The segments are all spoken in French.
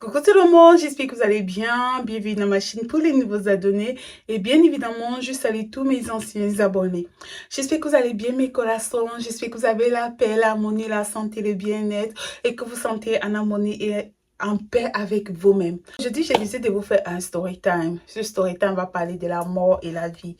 Coucou tout le monde, j'espère que vous allez bien. Bienvenue dans ma chaîne pour les nouveaux abonnés. Et bien évidemment, je salue tous mes anciens abonnés. J'espère que vous allez bien mes coraçons. J'espère que vous avez la paix, l'harmonie, la santé, le bien-être et que vous sentez en harmonie et en paix avec vous-même. Aujourd'hui, j'ai décidé de vous faire un story time. Ce story time va parler de la mort et la vie.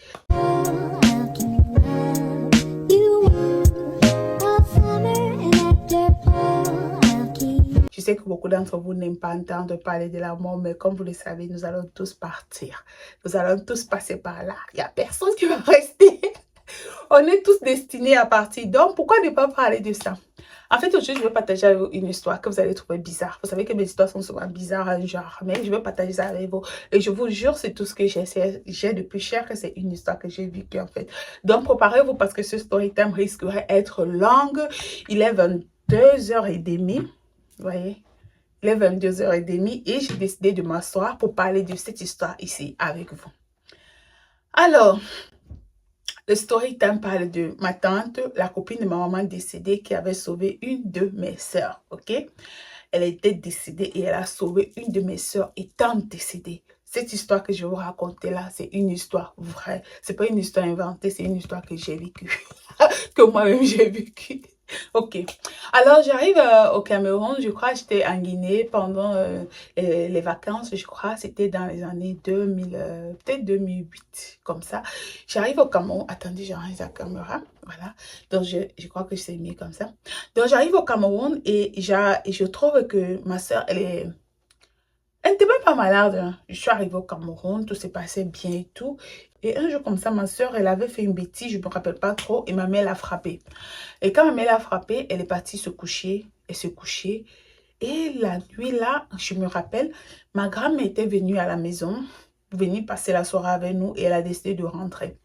Je sais que beaucoup d'entre vous n'aiment pas entendre parler de la mort, mais comme vous le savez, nous allons tous partir. Nous allons tous passer par là. Il n'y a personne qui va rester. On est tous destinés à partir. Donc, pourquoi ne pas parler de ça? En fait, aujourd'hui, je vais partager avec vous une histoire que vous allez trouver bizarre. Vous savez que mes histoires sont souvent bizarres, un genre, mais je vais partager ça avec vous. Et je vous jure, c'est tout ce que j'ai de plus cher, que c'est une histoire que j'ai vécue, en fait. Donc, préparez-vous parce que ce story time risquerait d'être long. Il est 22h30. Vous voyez, il est 22h30 et j'ai décidé de m'asseoir pour parler de cette histoire ici avec vous. Alors, le story time parle de ma tante, la copine de ma maman décédée qui avait sauvé une de mes sœurs, ok? Elle était décédée et elle a sauvé une de mes sœurs étant décédée. Cette histoire que je vais vous raconter là, c'est une histoire vraie. C'est pas une histoire inventée, c'est une histoire que j'ai vécue. Que moi-même j'ai vécue. Ok. Alors, j'arrive au Cameroun. Je crois que j'étais en Guinée pendant les vacances. Je crois c'était dans les années 2000, peut-être 2008, comme ça. J'arrive au Cameroun. Attendez, j'arrive la caméra. Voilà. Donc, je crois que c'est mieux comme ça. Donc, j'arrive au Cameroun et je trouve que ma soeur, elle n'était même pas malade, hein. Je suis arrivée au Cameroun, tout s'est passé bien et tout. Et un jour comme ça, ma soeur, elle avait fait une bêtise, je ne me rappelle pas trop, et ma mère l'a frappée. Et quand ma mère l'a frappée, elle est partie se coucher, et se coucher. Et la nuit là, je me rappelle, ma grand-mère était venue à la maison, venue passer la soirée avec nous, et elle a décidé de rentrer.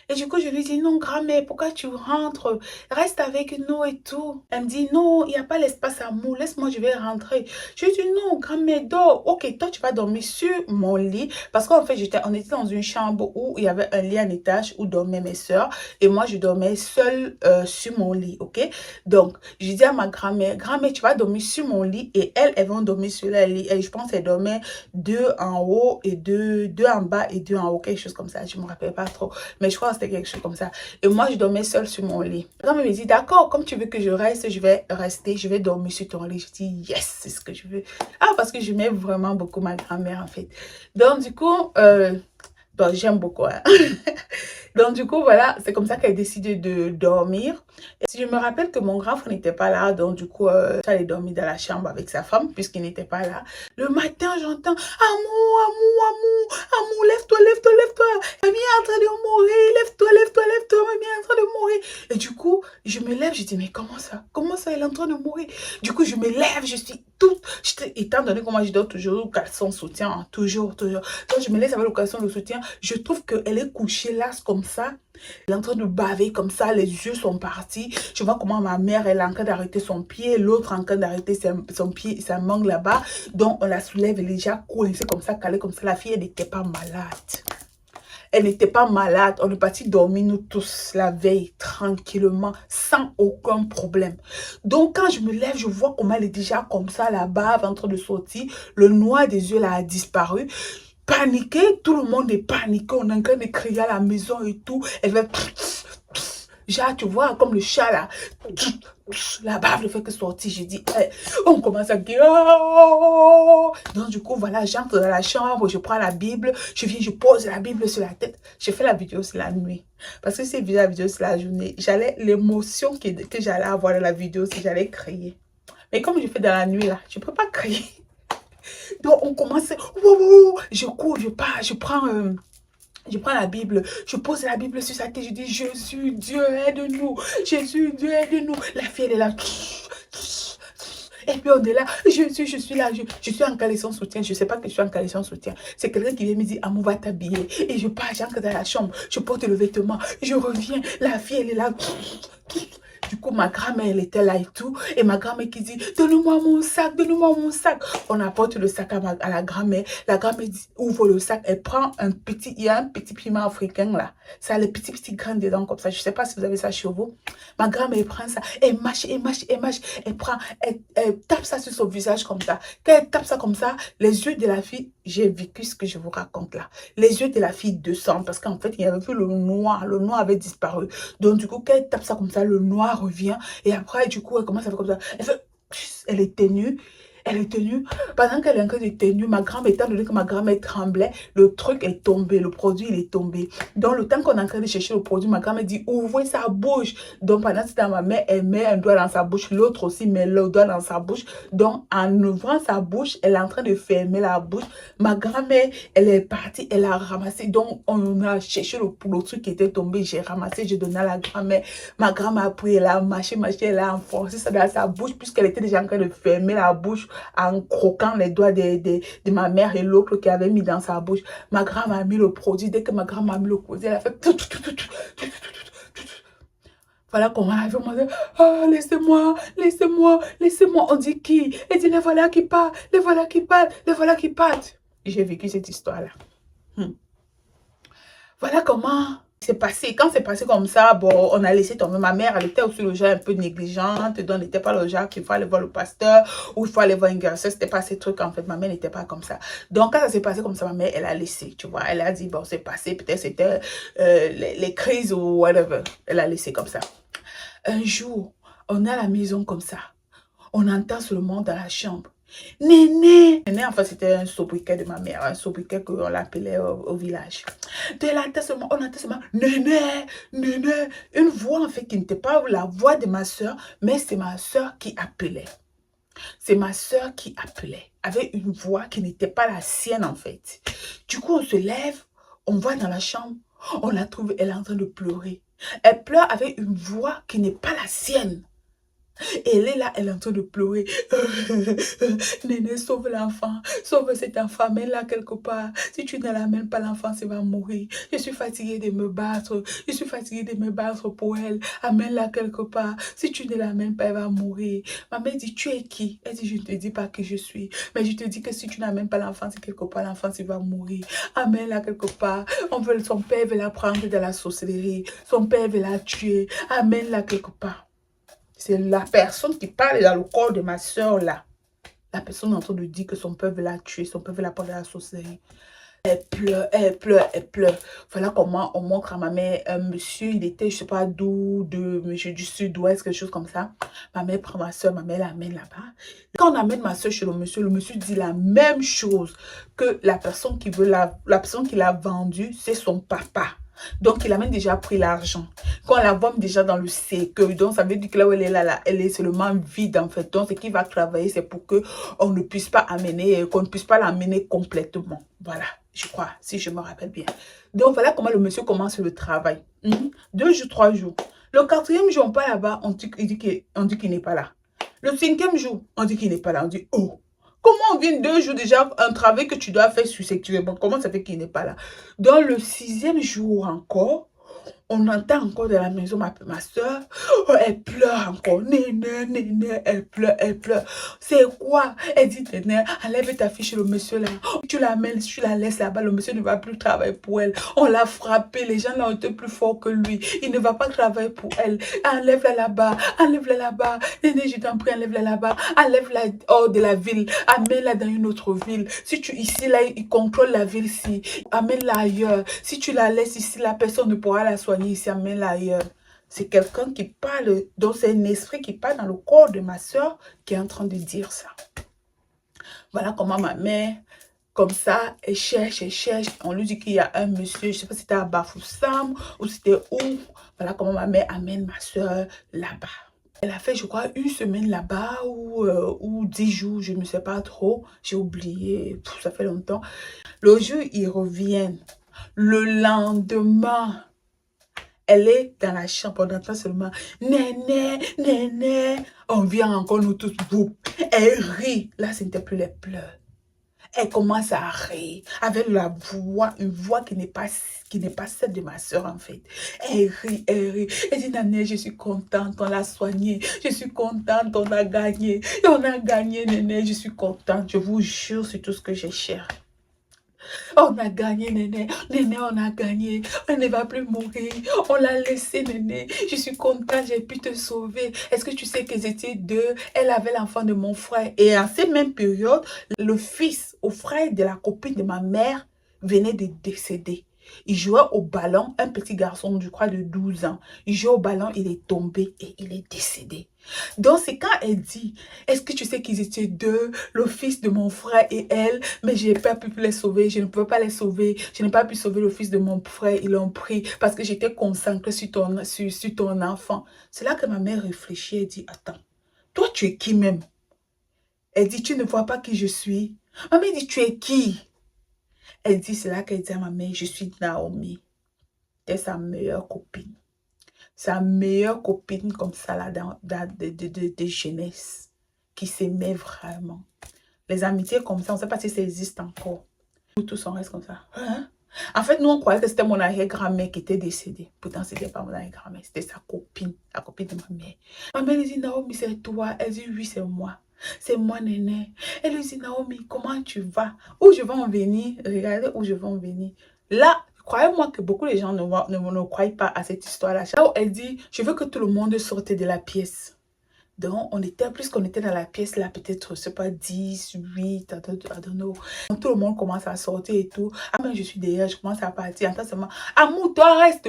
Et du coup, je lui dis, non, grand-mère, pourquoi tu rentres? Reste avec nous et tout. Elle me dit, non, il n'y a pas l'espace à moi. Laisse-moi, je vais rentrer. Je lui dis, non, grand-mère, dors. Ok, toi, tu vas dormir sur mon lit. Parce qu'en fait, on était dans une chambre où il y avait un lit en étage où dormaient mes soeurs. Et moi, je dormais seule sur mon lit, ok? Donc, je dis à ma grand-mère, grand-mère, tu vas dormir sur mon lit. Et elles vont dormir sur leur lit. Et je pense qu'elles dormaient deux en haut et deux en bas et deux en haut. Quelque chose comme ça. Je ne me rappelle pas trop. Mais je crois que c'était quelque chose comme ça. Et moi, je dormais seule sur mon lit. Quand elle me dit, d'accord, comme tu veux que je reste, je vais rester, je vais dormir sur ton lit. Je dis, yes, c'est ce que je veux. Ah, parce que je m'aime vraiment beaucoup ma grand-mère, en fait. Donc, du coup, bon, j'aime beaucoup, hein. Donc, du coup, voilà, c'est comme ça qu'elle a décidé de dormir. Et si je me rappelle que mon grand frère n'était pas là, donc du coup, j'allais dormir dans la chambre avec sa femme, puisqu'il n'était pas là. Le matin, j'entends, amour, amour, amour, amour, lève-toi, lève-toi, lève-toi. Mamie est en train de mourir, lève-toi, lève-toi, lève-toi, mamie est en train de mourir. Et du coup, je me lève, je dis, mais comment ça? Comment ça, elle est en train de mourir? Du coup, je me lève, je suis toute, étant donné que moi, je dors toujours au caleçon soutien, hein, toujours, toujours. Donc, je me laisse avec le caleçon de soutien. Je trouve qu'elle est couchée là, comme ça. Elle est en train de baver comme ça, les yeux sont partis. Je vois comment ma mère, elle est en train d'arrêter son pied, l'autre en train d'arrêter son pied, sa mangue là-bas. Donc, on la soulève, elle est déjà coincée comme ça, calée comme ça. La fille, elle n'était pas malade. Elle n'était pas malade. On est parti dormir, nous tous, la veille, tranquillement, sans aucun problème. Donc, quand je me lève, je vois comment elle est déjà comme ça, la bave en train de sortir. Le noir des yeux, là, a disparu. Paniqué, tout le monde est paniqué. On est en train de crier à la maison et tout. Elle fait... Genre, tu vois, comme le chat, là. La bave ne fait que sortir. Je dis, hey, on commence à crier. Oh! Donc, du coup, voilà, j'entre dans la chambre, je prends la Bible, je viens, je pose la Bible sur la tête. Je fais la vidéo sur la nuit. Parce que si je faisais la vidéo sur la journée, l'émotion que j'allais avoir dans la vidéo, si j'allais crier. Mais comme je fais dans la nuit, là, je ne peux pas crier. Donc, on commence, je cours, je pars, je prends la Bible, je pose la Bible sur sa tête, je dis, Jésus, Dieu, aide-nous. Jésus, Dieu, aide-nous. La fille, elle est là. Et puis on est là, Jésus, je suis là, je suis en caleçon soutien, je ne sais pas que je suis en caleçon soutien. C'est quelqu'un qui vient me dire, Amour, va t'habiller. Et je pars, j'entre dans la chambre, je porte le vêtement, je reviens, la fille, elle est là. Du coup, ma grand-mère, elle était là et tout. Et ma grand-mère qui dit, donne-moi mon sac, donne-moi mon sac. On apporte le sac à la grand-mère. La grand-mère ouvre le sac, elle prend un petit, il y a un petit piment africain là. Ça a les petits grains dedans comme ça. Je ne sais pas si vous avez ça chez vous. Ma grand-mère prend ça, elle mâche, elle mâche, elle mâche. Elle tape ça sur son visage comme ça. Quand elle tape ça comme ça, les yeux de la fille, j'ai vécu ce que je vous raconte là. Les yeux de la fille descendent parce qu'en fait, il y avait plus le noir avait disparu. Donc du coup, quand elle tape ça comme ça, le noir revient. Et après, du coup, elle commence à faire comme ça. Elle est tenue. Elle est tenue. Pendant qu'elle est en train de tenue, ma grand-mère, étant donné que ma grand-mère tremblait, le truc est tombé. Le produit, il est tombé. Donc, le temps qu'on est en train de chercher le produit, ma grand-mère dit, ouvrez sa bouche. Donc, pendant ce temps, ma mère, elle met un doigt dans sa bouche. L'autre aussi met le doigt dans sa bouche. Donc, en ouvrant sa bouche, elle est en train de fermer la bouche. Ma grand-mère, elle est partie, elle a ramassé. Donc, on a cherché le truc qui était tombé. J'ai ramassé, j'ai donné à la grand-mère. Ma grand-mère a pris, elle a mâché, elle a enfoncé ça dans sa bouche, puisqu'elle était déjà en train de fermer la bouche en croquant les doigts de ma mère et l'autre qui avait mis dans sa bouche. Ma grand-mère a mis le produit. Dès que ma grand-mère a mis le produit, elle a fait... Voilà comment elle a fait. Oh, laissez-moi, laissez-moi, laissez-moi. On dit qui? Elle dit, les voilà qui partent, les voilà qui partent, les voilà qui partent. J'ai vécu cette histoire-là. Voilà comment c'est passé. Quand c'est passé comme ça, bon, on a laissé tomber. Ma mère, elle était aussi le genre un peu négligente. Donc, elle n'était pas le genre qu'il faut aller voir le pasteur ou il faut aller voir une guérisseuse. C'était pas ces trucs, en fait. Ma mère n'était pas comme ça. Donc, quand ça s'est passé comme ça, ma mère, elle a laissé, tu vois. Elle a dit, bon, c'est passé. Peut-être c'était les crises ou whatever. Elle a laissé comme ça. Un jour, on est à la maison comme ça. On entend seulement dans la chambre. Néné! Néné, en fait, c'était un sobriquet de ma mère, un sobriquet qu'on l'appelait au village. De la tête seulement, on entend seulement Néné, Néné. Une voix, en fait, qui n'était pas la voix de ma soeur, mais c'est ma soeur qui appelait. C'est ma soeur qui appelait, avec une voix qui n'était pas la sienne, en fait. Du coup, on se lève, on va dans la chambre, on la trouve, elle est en train de pleurer. Elle pleure avec une voix qui n'est pas la sienne. Et elle est là, elle est en train de pleurer. Néné, sauve l'enfant. Sauve cet enfant. Mets-la quelque part. Si tu ne l'amènes pas, l'enfant, ça va mourir. Je suis fatiguée de me battre. Je suis fatiguée de me battre pour elle. Amène-la quelque part. Si tu ne l'amènes pas, elle va mourir. Ma mère dit, tu es qui? Elle dit, je ne te dis pas qui je suis. Mais je te dis que si tu n'amènes pas l'enfant, c'est quelque part, l'enfant, il va mourir. Amène-la quelque part. Son père veut la prendre de la sorcellerie. Son père veut la tuer. Amène-la quelque part. C'est la personne qui parle dans le corps de ma soeur là. La personne est en train de dire que son père veut la tuer, son père veut la prendre à la sorcellerie. Elle pleure, elle pleure, elle pleure. Voilà comment on montre à ma mère un monsieur, il était, je sais pas d'où, monsieur du sud-ouest, quelque chose comme ça. Ma mère prend ma soeur, ma mère l'amène là-bas. Quand on amène ma soeur chez le monsieur dit la même chose que la personne qui veut la personne qui l'a vendue, c'est son papa. Donc, il a même déjà pris l'argent. Quand on la vend déjà dans le cercueil, donc ça veut dire que là où elle est là, elle est seulement vide en fait. Donc, ce qui va travailler, c'est pour qu'on ne puisse pas amener, qu'on ne puisse pas l'amener complètement. Voilà, je crois, si je me rappelle bien. Donc, voilà comment le monsieur commence le travail. 2 jours, 3 jours. Le 4e jour, on part là-bas, on dit qu'il n'est pas là. Le 5e jour, on dit qu'il n'est pas là. On dit, oh! Comment on vient 2 jours déjà, un travail que tu dois faire successivement? Comment ça fait qu'il n'est pas là? Dans le 6e jour encore, on entend encore de la maison ma soeur, oh, elle pleure encore. Néné, néné, elle pleure, elle pleure. C'est quoi? Elle dit, néné, enlève ta fille chez le monsieur là. Tu l'amènes, tu la laisses là-bas, le monsieur ne va plus travailler pour elle. On l'a frappé, les gens là ont été plus forts que lui. Il ne va pas travailler pour elle. Enlève-la là-bas, enlève-la là-bas. Néné, je t'en prie, enlève-la là-bas. Enlève-la hors de la ville, amène-la dans une autre ville. Si tu, ici là, il contrôle la ville-ci, amène-la ailleurs. Si tu la laisses ici, la personne ne pourra la soigner ici, amène-la ailleurs. C'est quelqu'un qui parle, donc c'est un esprit qui parle dans le corps de ma soeur qui est en train de dire ça. Voilà comment ma mère, comme ça, elle cherche, elle cherche. On lui dit qu'il y a un monsieur, je ne sais pas si c'était à Bafoussam ou c'était où. Voilà comment ma mère amène ma soeur là-bas. Elle a fait, je crois, 1 semaine là-bas ou 10 jours, je ne sais pas trop. J'ai oublié, ça fait longtemps. Le jour, ils reviennent. Le lendemain, elle est dans la chambre, on entend seulement Néné, Néné. On vient encore nous tous, elle rit. Là, ce n'était plus les pleurs. Elle commence à rire avec la voix, une voix qui n'est pas celle de ma soeur en fait. Elle rit, elle rit. Elle dit, Nané, je suis contente, on l'a soignée. Je suis contente, on a gagné. Et on a gagné, Néné, je suis contente. Je vous jure sur tout ce que j'ai cher. On a gagné, Néné. Néné, on a gagné. On ne va plus mourir. On l'a laissé, Néné. Je suis contente, j'ai pu te sauver. Est-ce que tu sais qu'ils étaient deux? Elle avait l'enfant de mon frère. Et à cette même période, le fils au frère de la copine de ma mère venait de décéder. Il jouait au ballon, un petit garçon, je crois, de 12 ans. Il jouait au ballon, il est tombé et il est décédé. Donc, c'est quand elle dit, est-ce que tu sais qu'ils étaient deux, le fils de mon frère et elle, mais je n'ai pas pu les sauver, je ne pouvais pas les sauver, je n'ai pas pu sauver le fils de mon frère, ils l'ont pris parce que j'étais concentrée sur ton enfant. C'est là que ma mère réfléchit et dit, attends, toi tu es qui même? Elle dit, tu ne vois pas qui je suis? Ma mère dit, tu es qui? Elle dit, c'est là qu'elle dit à ma mère, je suis Naomi. C'est sa meilleure copine. Sa meilleure copine comme ça, là, de jeunesse, qui s'aimait vraiment. Les amitiés comme ça, on ne sait pas si ça existe encore. Nous tous, on reste comme ça. Hein? En fait, nous, on croyait que c'était mon arrière-grand-mère qui était décédée. Pourtant, ce n'était pas mon arrière-grand-mère, c'était sa copine, la copine de ma mère. Ma mère lui dit, Naomi, c'est toi. Elle dit, oui, c'est moi. C'est moi, Néné. Elle lui dit, Naomi, comment tu vas? Où je vais en venir? Regardez où je vais en venir. Là, croyez-moi que beaucoup de gens ne croient pas à cette histoire-là. Là où elle dit, je veux que tout le monde sorte de la pièce. Donc, plus qu'on était dans la pièce là, peut-être, je sais pas, 10, 8, I don't know. Donc, tout le monde commence à sortir et tout. Ah, mais je suis derrière, je commence à partir. Attends seulement, Amour, toi, reste.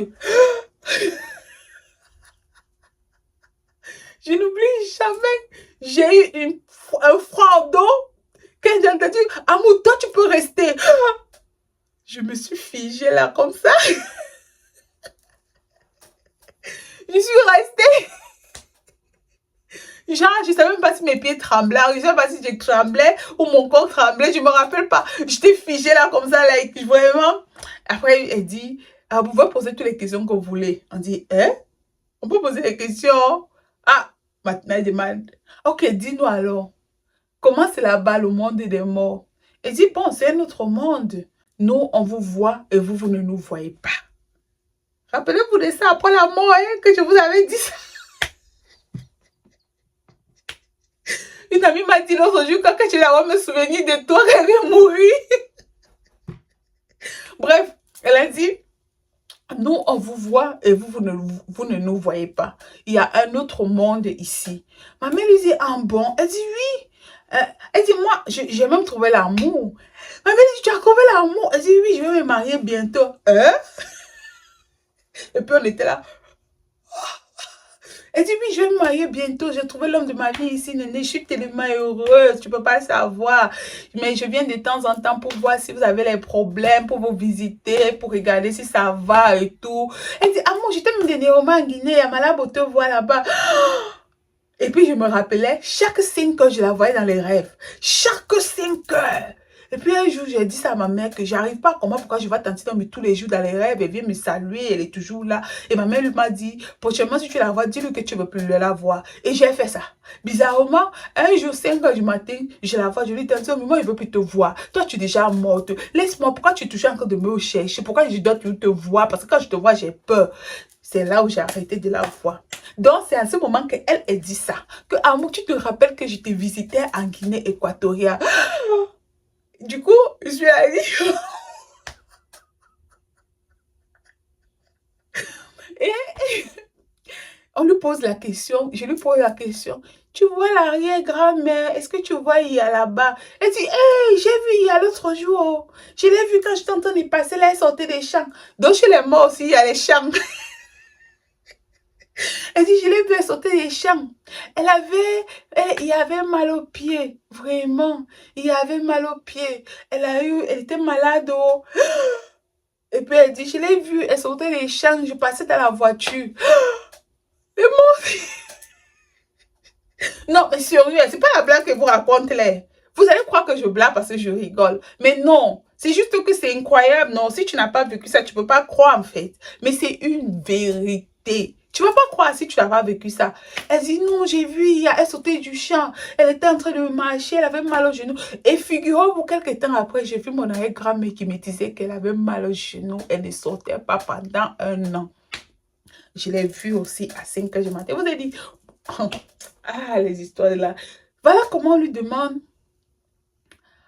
Je n'oublie jamais, j'ai eu un froid au dos. Quand j'ai entendu, Amour, toi, tu peux rester. Je me suis figée là, comme ça. Je suis restée. Genre, je ne savais même pas si mes pieds tremblaient, je ne savais pas si je tremblais ou mon corps tremblait, je ne me rappelle pas. J'étais figée là comme ça, là, vraiment. Après, elle dit, ah, vous pouvez poser toutes les questions que vous voulez. On dit, hein? On peut poser des questions? Ah, maintenant elle demande, ok, dis-nous alors, comment c'est là-bas le monde des morts? Elle dit, bon, c'est un autre monde. Nous, on vous voit et vous, vous ne nous voyez pas. Rappelez-vous de ça après la mort, hein, que je vous avais dit ça. Une amie m'a dit l'autre jour, quand je vais me souvenir de toi, qu'elle vient mourir. Bref, elle a dit, nous, on vous voit et vous ne nous voyez pas. Il y a un autre monde ici. Ma mère lui dit, ah bon? Elle dit, oui. Elle dit, moi, j'ai même trouvé l'amour. Ma mère dit, tu as trouvé l'amour? Elle dit, oui, je vais me marier bientôt. Hein? Et puis on était là. Elle dit, oui, je vais me marier bientôt. J'ai trouvé l'homme de ma vie ici, Néné. Je suis tellement heureuse. Tu ne peux pas savoir. Mais je viens de temps en temps pour voir si vous avez les problèmes, pour vous visiter, pour regarder si ça va et tout. Elle dit, ah moi, j'étais même dernièrement en Guinée. À Malabo te voir là-bas. Et puis, je me rappelais chaque 5 heures, je la voyais dans les rêves. Chaque 5 heures. Et puis un jour, j'ai dit ça à ma mère que j'arrive pas, pourquoi je vais tenter mais tous les jours dans les rêves, elle vient me saluer, elle est toujours là. Et ma mère lui m'a dit, prochainement si tu la vois, dis-lui que tu ne veux plus la voir. Et j'ai fait ça. Bizarrement, un jour, 5 heures du matin, je la vois, je lui dis, mais moi, je ne veux plus te voir. Toi, tu es déjà morte. Laisse-moi, pourquoi tu es toujours encore de me chercher? Pourquoi je dois toujours te voir? Parce que quand je te vois, j'ai peur. C'est là où j'ai arrêté de la voir. Donc, c'est à ce moment qu'elle dit ça. Que, Amour, tu te rappelles que je te visitais en Guinée équatoriale. Du coup, je suis allée. Et on lui pose la question, je lui pose la question. Tu vois l'arrière-grand-mère, est-ce que tu vois il y a là-bas? Elle dit, hey, j'ai vu il y a l'autre jour. Je l'ai vu quand je t'entends y passer, là, elle sortait des champs. Donc, chez les morts aussi, il y a les champs. Elle dit, je l'ai vu, elle sortait des champs. Il y avait mal aux pieds, vraiment. Il y avait mal aux pieds. Elle était malade. Oh. Et puis elle dit, je l'ai vu, elle sortait des champs, je passais dans la voiture. Et mon Non, mais sérieux, c'est pas la blague que vous racontez là. Vous allez croire que je blague parce que je rigole. Mais non, c'est juste que c'est incroyable. Non, si tu n'as pas vécu ça, tu peux pas croire en fait. Mais c'est une vérité. Tu vas pas croire si tu n'as pas vécu ça. Elle dit non, j'ai vu, elle sautait du champ, elle était en train de marcher, elle avait mal au genou. Et figurez-vous, quelques temps après, j'ai vu mon arrière-grand-mère qui me disait qu'elle avait mal au genou, elle ne sortait pas pendant 1 an. Je l'ai vu aussi à 5 heures du matin. Vous avez dit, ah, les histoires là. Voilà comment on lui demande.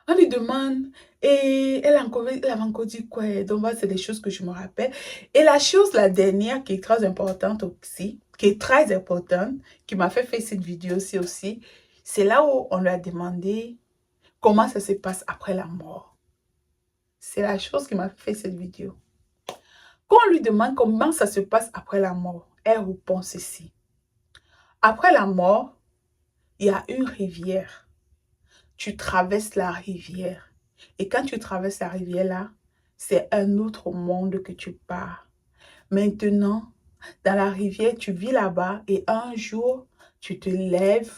On lui demande, et elle avait encore dit quoi? Donc, c'est des choses que je me rappelle. Et la chose, la dernière, qui est très importante aussi, qui est très importante, qui m'a fait faire cette vidéo aussi, c'est là où on lui a demandé comment ça se passe après la mort. C'est la chose qui m'a fait cette vidéo. Quand on lui demande comment ça se passe après la mort, elle répond ceci. Après la mort, il y a une rivière. Tu traverses la rivière. Et quand tu traverses la rivière là, c'est un autre monde que tu pars. Maintenant, dans la rivière, tu vis là-bas et un jour, tu te lèves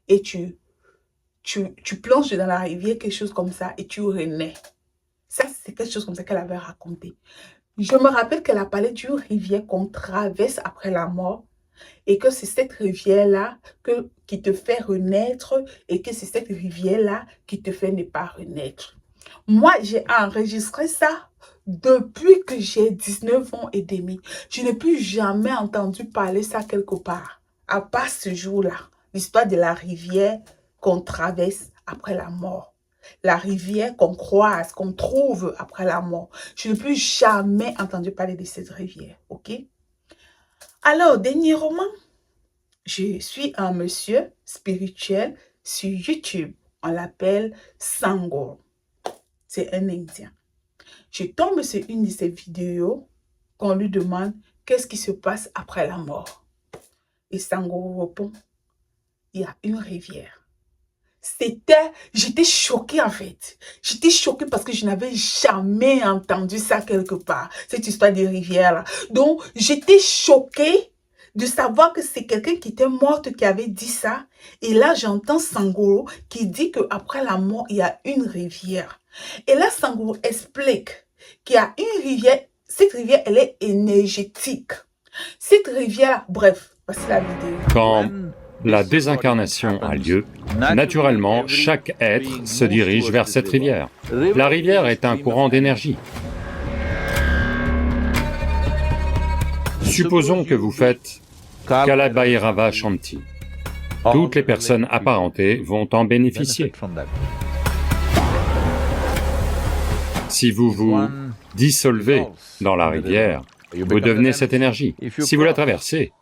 et tu plonges dans la rivière, quelque chose comme ça, et tu renais. Ça, c'est quelque chose comme ça qu'elle avait raconté. Je me rappelle qu'elle a parlé d'une rivière qu'on traverse après la mort et que c'est cette rivière-là qui te fait renaître et que c'est cette rivière-là qui te fait ne pas renaître. Moi, j'ai enregistré ça depuis que j'ai 19 ans et demi. Je n'ai plus jamais entendu parler ça quelque part, à part ce jour-là, l'histoire de la rivière qu'on traverse après la mort. La rivière qu'on croise, qu'on trouve après la mort. Je n'ai plus jamais entendu parler de cette rivière, ok? Alors, dernièrement, je suis un monsieur spirituel sur YouTube. On l'appelle Sangor. C'est un Indien. Je tombe sur une de ses vidéos qu'on lui demande qu'est-ce qui se passe après la mort. Et Sangor répond, il y a une rivière. J'étais choquée en fait. J'étais choquée parce que je n'avais jamais entendu ça quelque part, cette histoire de rivière là. Donc, j'étais choquée de savoir que c'est quelqu'un qui était morte qui avait dit ça. Et là, j'entends Sangoro qui dit qu'après la mort, il y a une rivière. Et là, Sangoro explique qu'il y a une rivière. Cette rivière, elle est énergétique. Cette rivière, bref, voici la vidéo. Quand la désincarnation a lieu, naturellement, chaque être se dirige vers cette rivière. La rivière est un courant d'énergie. Supposons que vous faites Kalabhairava Shanti. Toutes les personnes apparentées vont en bénéficier. Si vous vous dissolvez dans la rivière, vous devenez cette énergie. Si vous la traversez,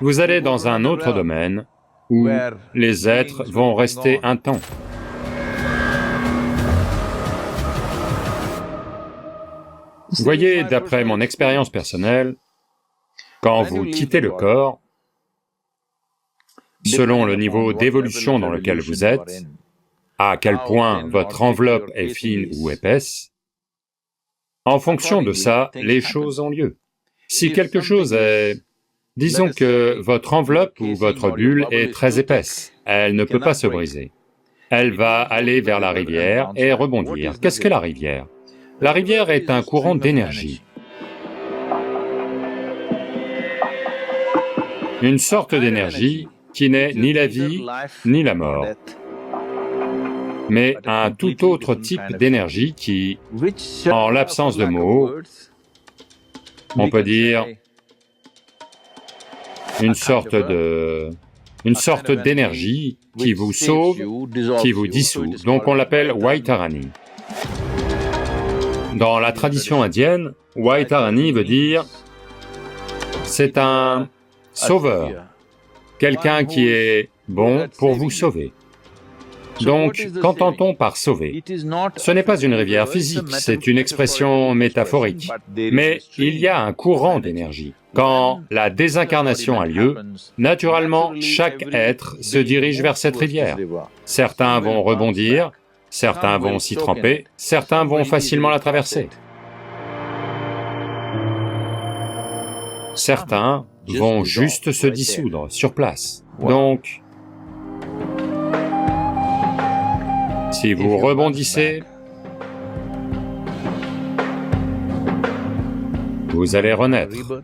vous allez dans un autre domaine où les êtres vont rester un temps. Voyez, d'après mon expérience personnelle, quand vous quittez le corps, selon le niveau d'évolution dans lequel vous êtes, à quel point votre enveloppe est fine ou épaisse, en fonction de ça, les choses ont lieu. Si quelque chose est... Disons que votre enveloppe ou votre bulle est très épaisse, elle ne peut pas se briser. Elle va aller vers la rivière et rebondir. Qu'est-ce que la rivière? La rivière est un courant d'énergie. Une sorte d'énergie qui n'est ni la vie, ni la mort, mais un tout autre type d'énergie qui, en l'absence de mots, on peut dire une sorte d'énergie qui vous sauve, qui vous dissout. Donc on l'appelle Vaitarani. Dans la tradition indienne, Vaitarani veut dire c'est un sauveur, quelqu'un qui est bon pour vous sauver. Donc, qu'entend-on par sauver? Ce n'est pas une rivière physique, c'est une expression métaphorique. Mais il y a un courant d'énergie. Quand la désincarnation a lieu, naturellement, chaque être se dirige vers cette rivière. Certains vont rebondir, certains vont s'y tremper, certains vont facilement la traverser. Certains vont juste se dissoudre sur place. Donc, si vous rebondissez, vous allez renaître.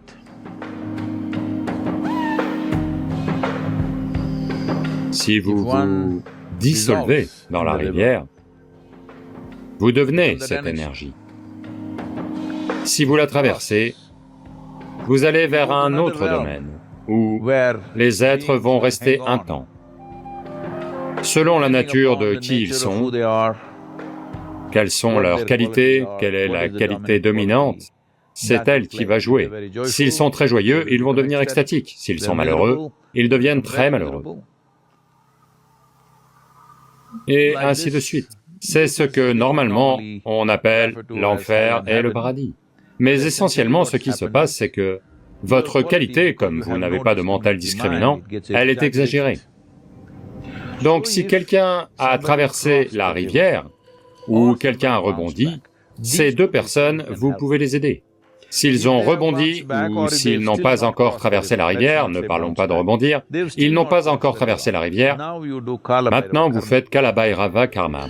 Si vous vous dissolvez dans la rivière, vous devenez cette énergie. Si vous la traversez, vous allez vers un autre domaine, où les êtres vont rester un temps. Selon la nature de qui ils sont, quelles sont leurs qualités, quelle est la qualité dominante, c'est elle qui va jouer. S'ils sont très joyeux, ils vont devenir extatiques. S'ils sont malheureux, ils deviennent très malheureux. Et ainsi de suite. C'est ce que normalement on appelle l'enfer et le paradis. Mais essentiellement ce qui se passe, c'est que votre qualité, comme vous n'avez pas de mental discriminant, elle est exagérée. Donc si quelqu'un a traversé la rivière, ou quelqu'un a rebondi, ces deux personnes, vous pouvez les aider. S'ils ont rebondi, ou s'ils n'ont pas encore traversé la rivière, ne parlons pas de rebondir, ils n'ont pas encore traversé la rivière, maintenant vous faites Kala Bhairava Karma.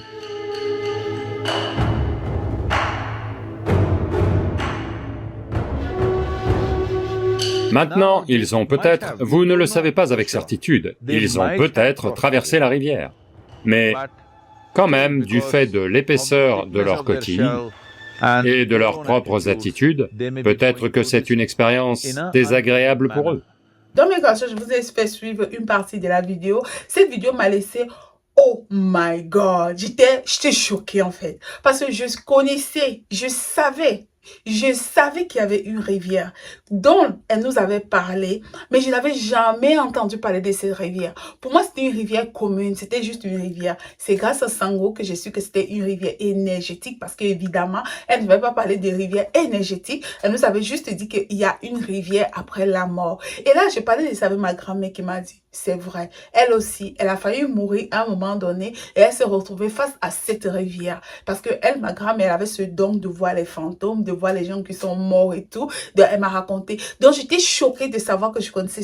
Maintenant, ils ont peut-être, vous ne le savez pas avec certitude, ils ont peut-être traversé la rivière, mais quand même, du fait de l'épaisseur de leur coquille et de leurs propres attitudes, peut-être que c'est une expérience désagréable pour eux. Dans mes garçons, je vous ai fait suivre une partie de la vidéo. Cette vidéo m'a laissé... Oh my God, j'étais choquée en fait, parce que je connaissais, je savais qu'il y avait une rivière dont elle nous avait parlé, mais je n'avais jamais entendu parler de cette rivière. Pour moi, c'était une rivière commune, c'était juste une rivière. C'est grâce à Sango que j'ai su que c'était une rivière énergétique, parce qu'évidemment, elle ne va pas parler de rivière énergétique, elle nous avait juste dit qu'il y a une rivière après la mort. Et là, j'ai parlé de ça avec ma grand-mère qui m'a dit, c'est vrai, elle aussi, elle a failli mourir à un moment donné et elle s'est retrouvée face à cette rivière. Parce que elle, ma grand-mère, elle avait ce don de voir les fantômes, de voir les gens qui sont morts et tout. Donc, elle m'a raconté. Donc, j'étais choquée de savoir que je connaissais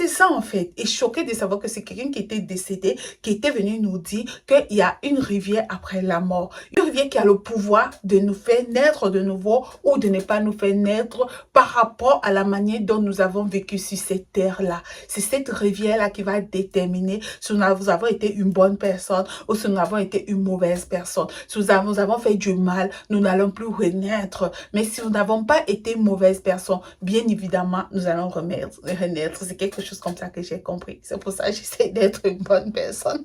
ça en fait. Et choquée de savoir que c'est quelqu'un qui était décédé, qui était venu nous dire qu'il y a une rivière après la mort. Une rivière qui a le pouvoir de nous faire naître de nouveau ou de ne pas nous faire naître par rapport à la manière dont nous avons vécu sur cette terre-là. C'est cette rivière-là qui va déterminer si nous avons été une bonne personne ou si nous avons été une mauvaise personne. Si nous avons fait du mal, nous n'allons plus renaître. Mais si nous n'avons pas été une mauvaise personne, bien évidemment, nous allons renaître. C'est quelque chose comme ça que j'ai compris. C'est pour ça que j'essaie d'être une bonne personne.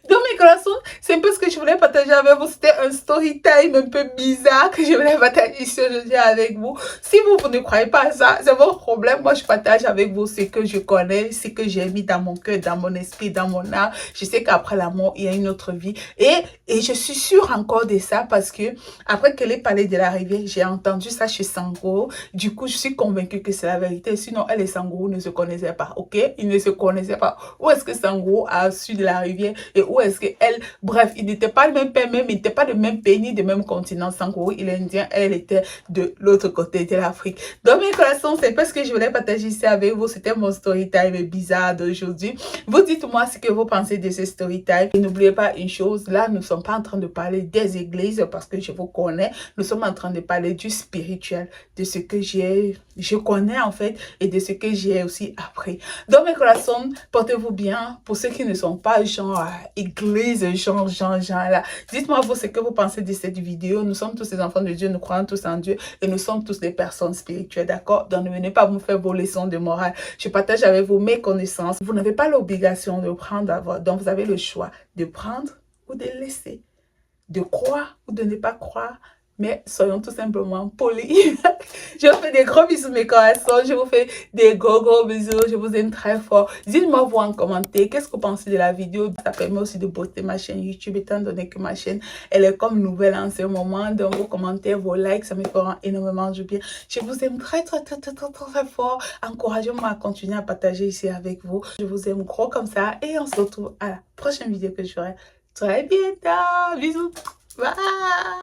Donc mes garçons, c'est un peu ce que je voulais partager avec vous. C'était un story time un peu bizarre que je voulais partager ici aujourd'hui avec vous. Si vous ne croyez pas à ça, c'est votre problème. Moi, je partage avec vous ce que je connais, ce que j'ai mis dans mon cœur, dans mon esprit, dans mon âme. Je sais qu'après la mort, il y a une autre vie. Et je suis sûre encore de ça parce que après qu'elle ait parlé de la rivière, j'ai entendu ça chez Sango. Du coup, je suis convaincue que c'est la vérité. Sinon, elle et Sango ne se connaissaient pas, ok? Ils ne se connaissaient pas. Où est-ce que Sango a su de la rivière et où est-ce qu'elle, bref, ils n'étaient pas le même père, même, ils n'étaient pas le même pays, ni du même continent. Sango, il est indien, elle était de l'autre côté de l'Afrique. Donc mes coraçons, c'est parce que je voulais partager ici avec vous. C'était mon story time bizarre d'aujourd'hui. Vous dites-moi ce que vous pensez de ce story time. Et n'oubliez pas une chose, là, nous ne sommes pas en train de parler des églises parce que je vous connais. Nous sommes en train de parler du spirituel, de ce que je connais en fait et de ce que j'ai aussi appris. Donc mes coraçons, portez-vous bien. Pour ceux qui ne sont pas genre église, genre là. Dites-moi vous ce que vous pensez de cette vidéo. Nous sommes tous des enfants de Dieu, nous croyons tous en Dieu et nous sommes tous des personnes spirituelles, d'accord? Donc ne venez pas me faire vos leçons de morale. Je partage avec vous mes connaissances. Vous n'avez pas l'obligation de prendre, donc vous avez le choix de prendre ou de laisser, de croire ou de ne pas croire. Mais soyons tout simplement polis. Je vous fais des gros bisous mes coraçons. Je vous fais des gros bisous. Je vous aime très fort. Dites-moi vous en commentaire. Qu'est-ce que vous pensez de la vidéo? Ça permet aussi de booster ma chaîne YouTube étant donné que ma chaîne, elle est comme nouvelle en ce moment. Donc vos commentaires, vos likes, ça me fera énormément du bien. Je vous aime très fort. Encouragez-moi à continuer à partager ici avec vous. Je vous aime gros comme ça. Et on se retrouve à la prochaine vidéo que je ferai très bientôt. Bisous. Bye.